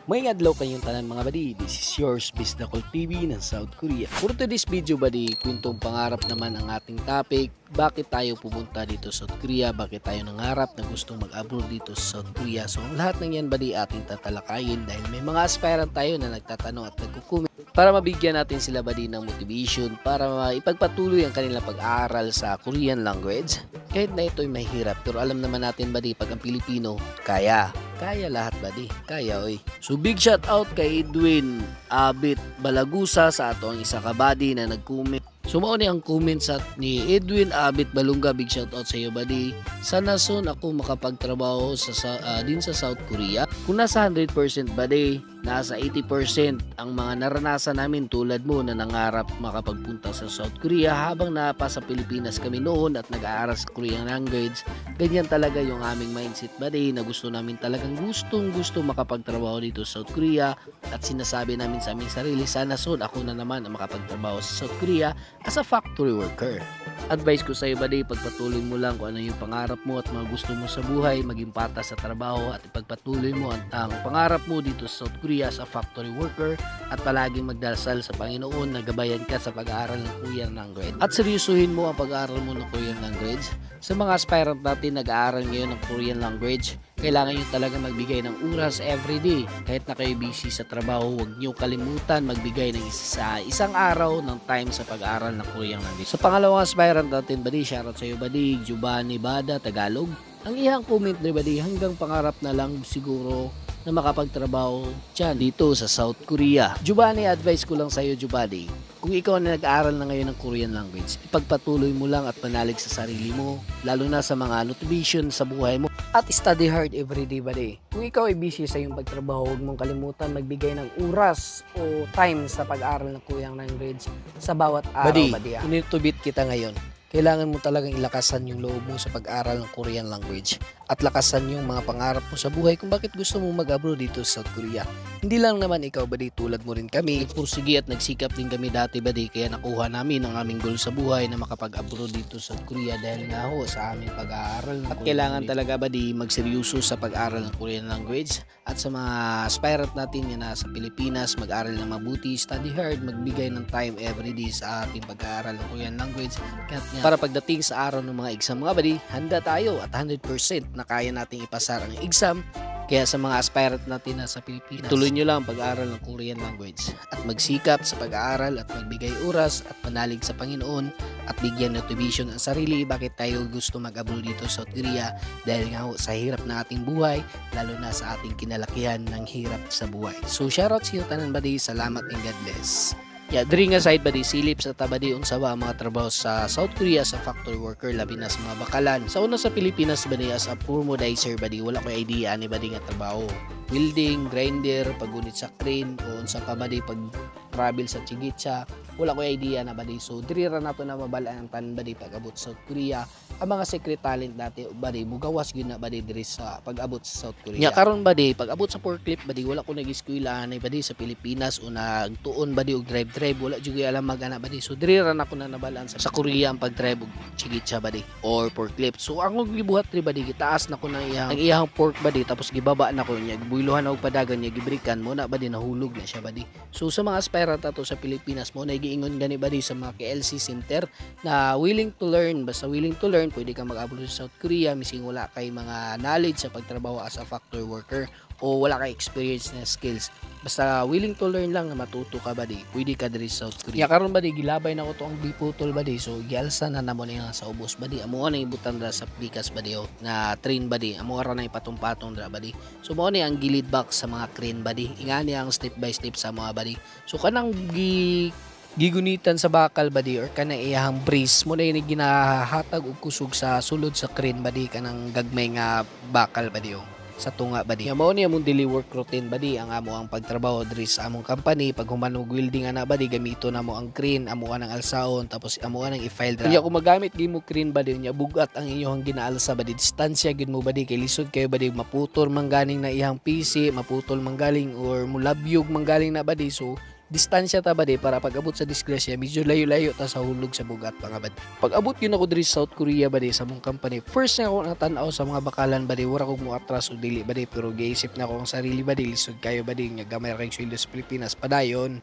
May adlaw kayong tanan mga badi, this is yours, Bisdakol TV ng South Korea. For today's video badi, kwentong pangarap naman ang ating topic. Bakit tayo pumunta dito sa South Korea? Bakit tayo nangarap na gustong mag-abroad dito sa South Korea? So ang lahat ng yan badi ating tatalakayin dahil may mga aspirant tayo na nagtatanong at nagkukomment para mabigyan natin sila badi ng motivation para ipagpatuloy ang kanilang pag-aaral sa Korean language. Kahit na ito'y mahirap, pero alam naman natin badi pag ang Pilipino, kaya lahat badi, kaya oy. So big shout out kay Edwin Abit Balagusa sa ato ang isa ka badi na nag-comment. So mao ni ang comments ni Edwin Abit Balunga, big shout out sa iyo badi. Sana soon ako makapagtrabaho din sa South Korea. Kung nasa 100% badi, nasa 80% ang mga naranasan namin tulad mo na nangarap makapagpunta sa South Korea habang nasa Pilipinas kami noon at nag-aaral sa Korean language. Ganyan talaga yung aming mindset badi na gusto namin talagang gustong makapagtrabaho dito sa South Korea at sinasabi namin sa aming sarili, sana soon ako na naman ang makapagtrabaho sa South Korea as a factory worker. Advice ko sa iyo badi, pagpatuloy mo lang kung ano yung pangarap mo at mga gusto mo sa buhay, maging patas sa trabaho at ipagpatuloy mo ang pangarap mo dito sa South Korea sa factory worker at palaging magdasal sa Panginoon na gabayan ka sa pag-aaral ng Korean language at seryosuhin mo ang pag-aaral mo ng Korean language. Sa mga aspirant natin nag-aaral ngayon ng Korean language, kailangan nyo talaga magbigay ng oras everyday. Kahit na kayo busy sa trabaho, huwag nyo kalimutan magbigay ng isang araw ng time sa pag-aaral ng Korean language. Sa pangalawang aspirant natin badi, shoutout sa iyo badi, Giovanni Bada, Tagalog. Ang iyang comment ni badi, hanggang pangarap na lang siguro na makapagtrabaho dyan dito sa South Korea. Giovanni, advice ko lang sa iyo Giovanni, kung ikaw na nag-aaral na ngayon ng Korean language, ipagpatuloy mo lang at manalig sa sarili mo, lalo na sa mga motivation sa buhay mo, at study hard everyday badi. Kung ikaw ay busy sa iyong pagtrabaho, huwag mong kalimutan magbigay ng oras o time sa pag-aaral ng Korean language sa bawat araw badi. Kung nitubit kita ngayon, kailangan mo talagang ilakasan yung loob mo sa pag-aral ng Korean language at lakasan yung mga pangarap mo sa buhay kung bakit gusto mo mag-abroad dito sa South Korea. Hindi lang naman ikaw badi, tulad mo rin kami. Pursige at nagsikap din kami dati badi, kaya nakuha namin ang aming goal sa buhay na makapag-abroad dito sa South Korea dahil nga ho sa aming pag-aaral. At kailangan talaga badi magseryoso sa pag-aral ng Korean language at sa mga aspirant natin na nasa Pilipinas, mag-aral na mabuti, study hard, magbigay ng time everyday sa ating pag-aaral ng Korean language. Para pagdating sa araw ng mga exam mga badi, handa tayo at 100% na kaya nating ipasar ang exam. Kaya sa mga aspirant natin na sa Pilipinas, tuloy nyo lang ang pag-aaral ng Korean language at magsikap sa pag-aaral at magbigay oras at manalig sa Panginoon at bigyan motivation ang sarili bakit tayo gusto mag-abroad dito sa South Korea dahil nga sa hirap na ating buhay, lalo na sa ating kinalakihan ng hirap sa buhay. So shoutout sa iyo tanan badi, salamat and God bless. Diri nga side badi, silip sa tabadi unsa ba ang mga trabaho sa South Korea sa factory worker labi na sa mga bakalan. Sa una sa Pilipinas badi as a formodizer badi, wala ko idea ani badi nga trabaho. Welding, grinder, paggunit sa crane o unsa pa badi pag travel sa Chigitsa, wala ko idea na badi. So diri ra nato na mabalaan ang tanan badi pag abot sa South Korea. Ang mga secret talent dati badi mugawas gyud na badi diri sa pag-abot sa South Korea. Karon badi pag-abot sa forklift badi, wala ko nag-eskwela anay badi sa Pilipinas o nagtuon badi og drive wala jud alam magana badi. So diri ra na ko na nabalaan sa Korea ang pag-drive og Chigitsa badi or forklift. So ang gibuhat ri badi, gitaas na ko na iyang fork badi tapos gibaba na ko niya, gibuiluhan og padagan niya, gibrikan mo na badi, nahulog na siya badi. So sa mga aspirant ato sa Pilipinas mo na giingon gani badi sa mga KLC center na willing to learn, basta willing to learn, pwede ka mag-abroad sa South Korea mising wala kay mga knowledge sa pagtrabaho as a factory worker o wala kay experience na skills, basta willing to learn lang na matuto ka badi, pwede ka diri sa South Korea. Karon badi gilabay na ko to ang biputol badi, so gialsa na namo na sa ubos badi, amo na ibutan ra sa pikas badi na train badi, amo ra na ipatong-patong dra badi. So mao ni ang gilid box sa mga crane badi, ingani ang step by step sa mga badi. So kanang gigunitan sa bakal badi or kanang iyahang brace mo na yung ginahatag og kusog sa sulod sa crane badi, kanang gagmay nga bakal badi sa tunga badi. Mao ni among daily work routine badi, ang amo ang pagtrabaho diri sa among company. Pag humanog welding ana badi, gamito na mo ang crane, amo nang alsaon tapos amo nang i-file dra. Kung magamit gi mo crane badi nya, bugat ang inyong ginaalsa badi, distansya gid mo badi kay lisod kayo badi, maputol manggaling na iyang PC, maputol manggaling or mulabyog manggaling na badi. So distansya ta badi para pag abot sa disgrasya medyo layo-layo ta sa hulog sa bugat mga badi. Pag abot yun ako diri sa South Korea badi sa mong company, first nga ako natanaw sa mga bakalan badi, wala kog mo atras o dili badi, pero giisip na ako ang sarili badi, lisod kayo badi nga gamay ra kay sweldo sa Pilipinas padayon.